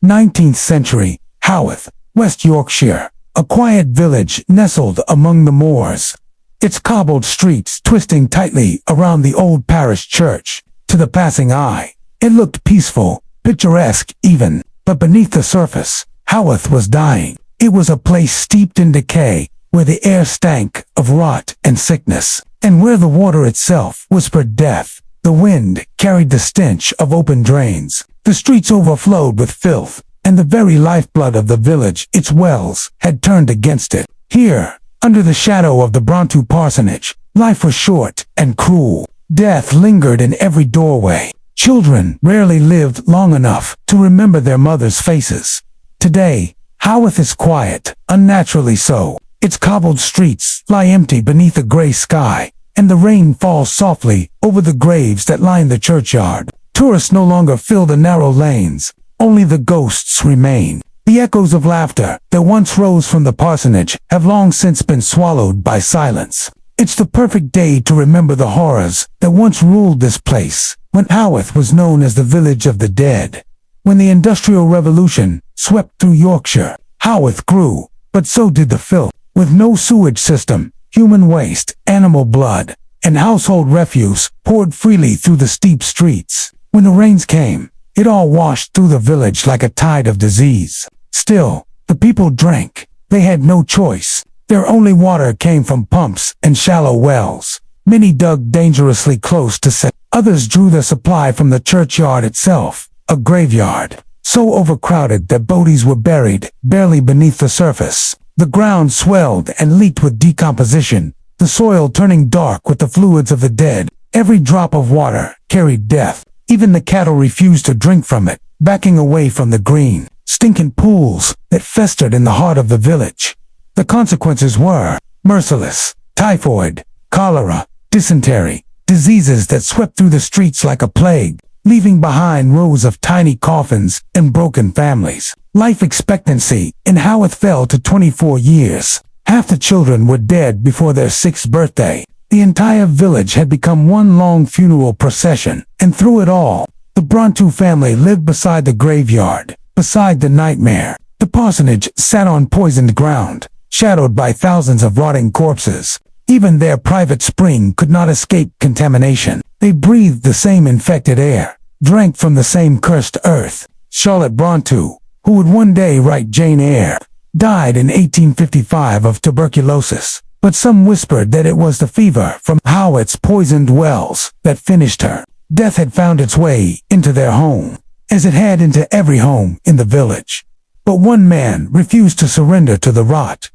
19th century, Howeth, West Yorkshire, a quiet village nestled among the moors. Its cobbled streets twisting tightly around the old parish church. To the passing eye, it looked peaceful, picturesque even, but beneath the surface, Howeth was dying. It was a place steeped in decay, where the air stank of rot and sickness, and where the water itself whispered death. The wind carried the stench of open drains. The streets overflowed with filth, and the very lifeblood of the village, its wells, had turned against it. Here, under the shadow of the Brontë parsonage, life was short and cruel. Death lingered in every doorway. Children rarely lived long enough to remember their mothers' faces. Today, Howeth is quiet, unnaturally so. Its cobbled streets lie empty beneath a gray sky, and the rain falls softly over the graves that line the churchyard. Tourists no longer fill the narrow lanes. Only the ghosts remain. The echoes of laughter that once rose from the parsonage have long since been swallowed by silence. It's the perfect day to remember the horrors that once ruled this place, when Howeth was known as the village of the dead. When the Industrial Revolution swept through Yorkshire, Howeth grew, but so did the filth. With no sewage system, human waste, animal blood, and household refuse poured freely through the steep streets. When the rains came, it all washed through the village like a tide of disease. Still, the people drank. They had no choice. Their only water came from pumps and shallow wells. Many dug dangerously close to set. Others drew their supply from the churchyard itself, a graveyard, so overcrowded that bodies were buried barely beneath the surface. The ground swelled and leaked with decomposition, the soil turning dark with the fluids of the dead. Every drop of water carried death. Even the cattle refused to drink from it, backing away from the green, stinking pools that festered in the heart of the village. The consequences were merciless: typhoid, cholera, dysentery, diseases that swept through the streets like a plague, leaving behind rows of tiny coffins and broken families. Life expectancy in Howeth fell to 24 years. Half the children were dead before their 6th birthday. The entire village had become one long funeral procession, and through it all, the Brontë family lived beside the graveyard, beside the nightmare. The parsonage sat on poisoned ground, shadowed by thousands of rotting corpses. Even their private spring could not escape contamination. They breathed the same infected air, drank from the same cursed earth. Charlotte Brontë, who would one day write Jane Eyre, died in 1855 of tuberculosis, but some whispered that it was the fever from Howeth's poisoned wells that finished her. Death had found its way into their home, as it had into every home in the village. But one man refused to surrender to the rot.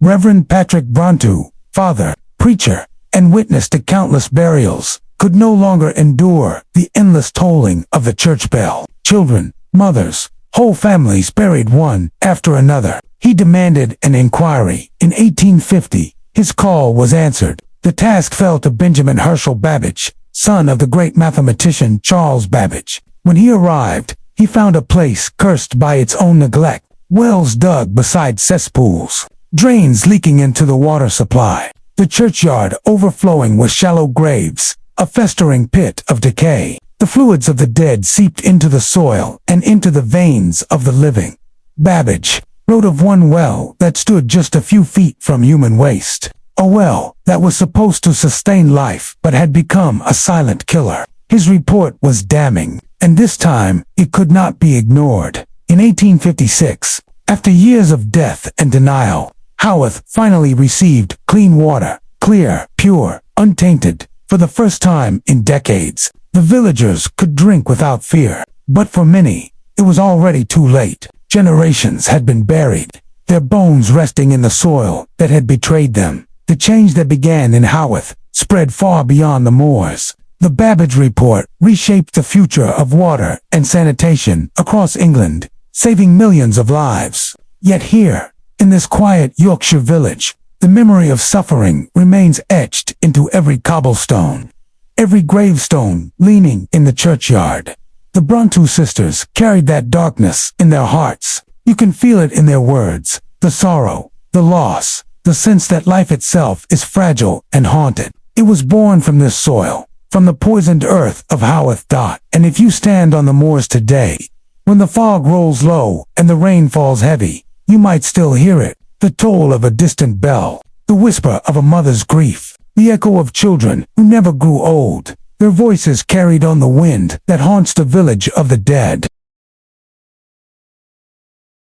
Reverend Patrick Brontë, father, preacher, and witness to countless burials, could no longer endure the endless tolling of the church bell. Children, mothers, whole families buried one after another. He demanded an inquiry. In 1850, his call was answered. The task fell to Benjamin Herschel Babbage, son of the great mathematician Charles Babbage. When he arrived, he found a place cursed by its own neglect. Wells dug beside cesspools, drains leaking into the water supply, the churchyard overflowing with shallow graves, a festering pit of decay. The fluids of the dead seeped into the soil and into the veins of the living. Babbage wrote of one well that stood just a few feet from human waste, a well that was supposed to sustain life but had become a silent killer. His report was damning, and this time it could not be ignored. In 1856, after years of death and denial, Howeth finally received clean water, clear, pure, untainted. For the first time in decades, the villagers could drink without fear. But for many, it was already too late. Generations had been buried, their bones resting in the soil that had betrayed them. The change that began in Howeth spread far beyond the moors. The Babbage report reshaped the future of water and sanitation across England, saving millions of lives. Yet here, in this quiet Yorkshire village, the memory of suffering remains etched into every cobblestone, every gravestone leaning in the churchyard. The Brontë sisters carried that darkness in their hearts. You can feel it in their words, the sorrow, the loss, the sense that life itself is fragile and haunted. It was born from this soil, from the poisoned earth of Howeth. And if you stand on the moors today, When the fog rolls low and the rain falls heavy, you might still hear it, the toll of a distant bell, the whisper of a mother's grief, the echo of children who never grew old, their voices carried on the wind that haunts the village of the dead.